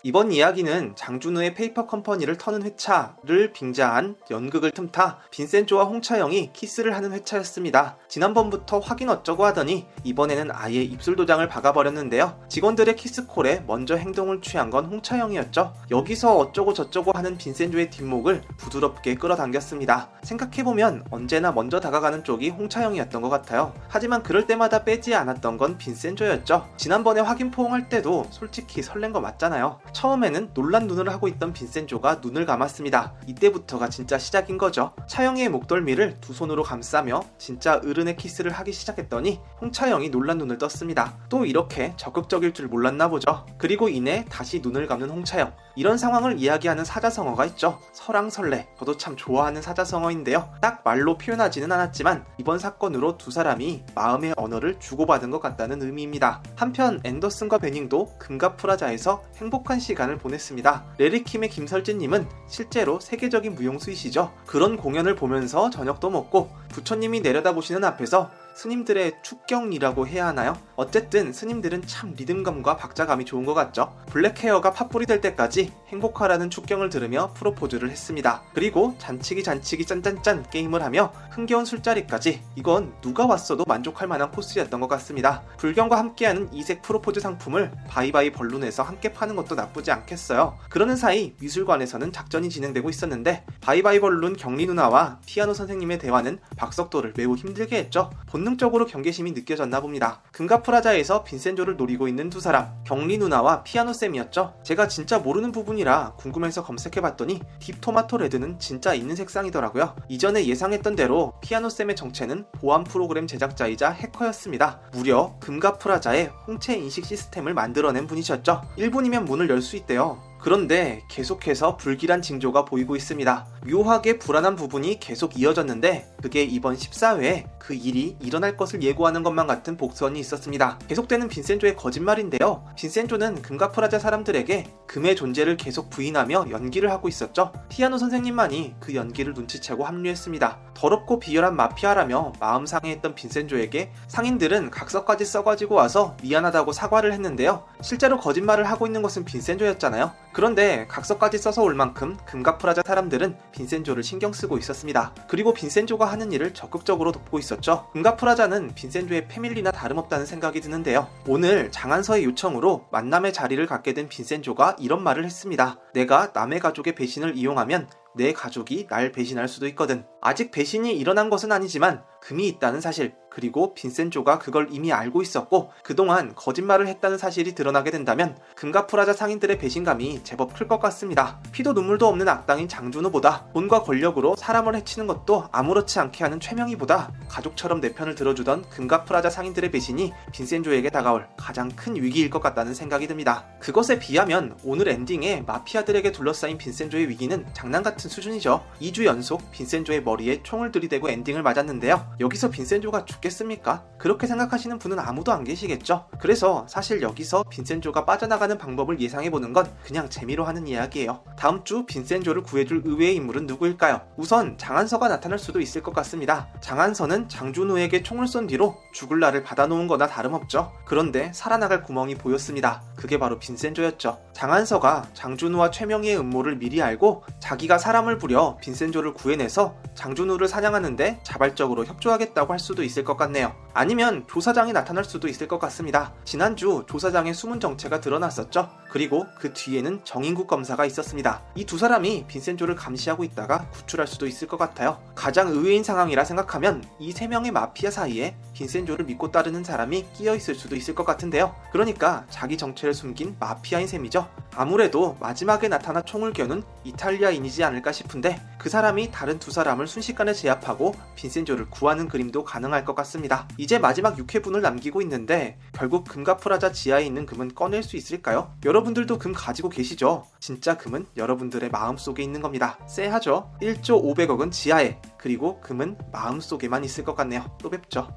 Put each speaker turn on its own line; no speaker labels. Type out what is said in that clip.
이번 이야기는 장준우의 페이퍼 컴퍼니를 터는 회차를 빙자한 연극을 틈타 빈센조와 홍차영이 키스를 하는 회차였습니다. 지난번부터 확인 어쩌고 하더니 이번에는 아예 입술 도장을 박아버렸는데요. 직원들의 키스콜에 먼저 행동을 취한 건 홍차영이었죠. 여기서 어쩌고 저쩌고 하는 빈센조의 뒷목을 부드럽게 끌어당겼습니다. 생각해보면 언제나 먼저 다가가는 쪽이 홍차영이었던 것 같아요. 하지만 그럴 때마다 빼지 않았던 건 빈센조였죠. 지난번에 확인 포옹할 때도 솔직히 설렌 거 맞잖아요. 처음에는 놀란 눈을 하고 있던 빈센조가 눈을 감았습니다. 이때부터가 진짜 시작인 거죠. 차영이의 목덜미를 두 손으로 감싸며 진짜 어른의 키스를 하기 시작했더니 홍차영이 놀란 눈을 떴습니다. 또 이렇게 적극적일 줄 몰랐나 보죠. 그리고 이내 다시 눈을 감는 홍차영. 이런 상황을 이야기하는 사자성어가 있죠. 설왕설래. 저도 참 좋아하는 사자성어인데요. 딱 말로 표현하지는 않았지만 이번 사건으로 두 사람이 마음의 언어를 주고받은 것 같다는 의미입니다. 한편 앤더슨과 베닝도 금가프라자에서 행복한 시간을 보냈습니다. 레리킴의 김설진님은 실제로 세계적인 무용수이시죠. 그런 공연을 보면서 저녁도 먹고 부처님이 내려다보시는 앞에서 스님들의 축경이라고 해야 하나요? 어쨌든 스님들은 참 리듬감과 박자감이 좋은 것 같죠. 블랙헤어가 팥불이 될 때까지 행복하라는 축경을 들으며 프로포즈를 했습니다. 그리고 잔치기 짠짠짠 게임을 하며 흥겨운 술자리까지. 이건 누가 왔어도 만족할 만한 코스였던 것 같습니다. 불경과 함께하는 이색 프로포즈 상품을 바이바이 벌룬에서 함께 파는 것도 나쁘지 않겠어요. 그러는 사이 미술관에서는 작전이 진행되고 있었는데 바이바이 벌룬 경리 누나와 피아노 선생님의 대화는 박석도를 매우 힘들게 했죠. 본능적으로 경계심이 느껴졌나 봅니다. 금가프라자에서 빈센조를 노리고 있는 두 사람, 경리 누나와 피아노 쌤이었죠. 제가 진짜 모르는 부분이라 궁금해서 검색해봤더니 딥토마토 레드는 진짜 있는 색상이더라고요. 이전에 예상했던 대로 피아노 쌤의 정체는 보안 프로그램 제작자이자 해커였습니다. 무려 금가프라자의 홍채 인식 시스템을 만들어낸 분이셨죠. 1분이면 문을 열 수 있대요. 그런데 계속해서 불길한 징조가 보이고 있습니다. 묘하게 불안한 부분이 계속 이어졌는데 그게 이번 14회에 그 일이 일어날 것을 예고하는 것만 같은 복선이 있었습니다. 계속되는 빈센조의 거짓말인데요. 빈센조는 금가프라자 사람들에게 금의 존재를 계속 부인하며 연기를 하고 있었죠. 피아노 선생님만이 그 연기를 눈치채고 합류했습니다. 더럽고 비열한 마피아라며 마음 상해했던 빈센조에게 상인들은 각서까지 써가지고 와서 미안하다고 사과를 했는데요. 실제로 거짓말을 하고 있는 것은 빈센조였잖아요. 그런데 각서까지 써서 올 만큼 금가프라자 사람들은 빈센조를 신경 쓰고 있었습니다. 그리고 빈센조가 하는 일을 적극적으로 돕고 있었죠. 금가프라자는 빈센조의 패밀리나 다름없다는 생각이 드는데요. 오늘 장한서의 요청으로 만남의 자리를 갖게 된 빈센조가 이런 말을 했습니다. 내가 남의 가족의 배신을 이용하면 내 가족이 날 배신할 수도 있거든. 아직 배신이 일어난 것은 아니지만 금이 있다는 사실, 그리고 빈센조가 그걸 이미 알고 있었고 그동안 거짓말을 했다는 사실이 드러나게 된다면 금가프라자 상인들의 배신감이 제법 클 것 같습니다. 피도 눈물도 없는 악당인 장준우보다 돈과 권력으로 사람을 해치는 것도 아무렇지 않게 하는 최명희보다 가족처럼 내 편을 들어주던 금가프라자 상인들의 배신이 빈센조에게 다가올 가장 큰 위기일 것 같다는 생각이 듭니다. 그것에 비하면 오늘 엔딩에 마피아들에게 둘러싸인 빈센조의 위기는 장난 같은 수준이죠. 2주 연속 빈센조의 머리에 총을 들이대고 엔딩을 맞았는데요. 여기서 빈센조가 죽겠습니까? 그렇게 생각하시는 분은 아무도 안 계시겠죠? 그래서 사실 여기서 빈센조가 빠져나가는 방법을 예상해보는 건 그냥 재미로 하는 이야기예요. 다음 주 빈센조를 구해줄 의외의 인물은 누구일까요? 우선 장한서가 나타날 수도 있을 것 같습니다. 장한서는 장준우에게 총을 쏜 뒤로 죽을 날을 받아놓은 거나 다름없죠. 그런데 살아나갈 구멍이 보였습니다. 그게 바로 빈센조였죠. 장한서가 장준우와 최명희의 음모를 미리 알고 자기가 사람을 부려 빈센조를 구해내서 장준우를 사냥하는데 자발적으로 협조하겠다고 할 수도 있을 것 같네요. 아니면 조사장이 나타날 수도 있을 것 같습니다. 지난주 조사장의 숨은 정체가 드러났었죠. 그리고 그 뒤에는 정인국 검사가 있었습니다. 이 두 사람이 빈센조를 감시하고 있다가 구출할 수도 있을 것 같아요. 가장 의외인 상황이라 생각하면 이 세 명의 마피아 사이에 빈센조를 믿고 따르는 사람이 끼어 있을 수도 있을 것 같은데요. 그러니까 자기 정체를 숨긴 마피아인 셈이죠. 아무래도 마지막에 나타나 총을 겨눈 이탈리아인이지 않을까 싶은데 그 사람이 다른 두 사람을 순식간에 제압하고 빈센조를 구하는 그림도 가능할 것 같습니다. 이제 마지막 6회분을 남기고 있는데 결국 금가프라자 지하에 있는 금은 꺼낼 수 있을까요? 여러분들도 금 가지고 계시죠? 진짜 금은 여러분들의 마음속에 있는 겁니다. 쎄하죠? 1조 500억은 지하에, 그리고 금은 마음속에만 있을 것 같네요. 또 뵙죠.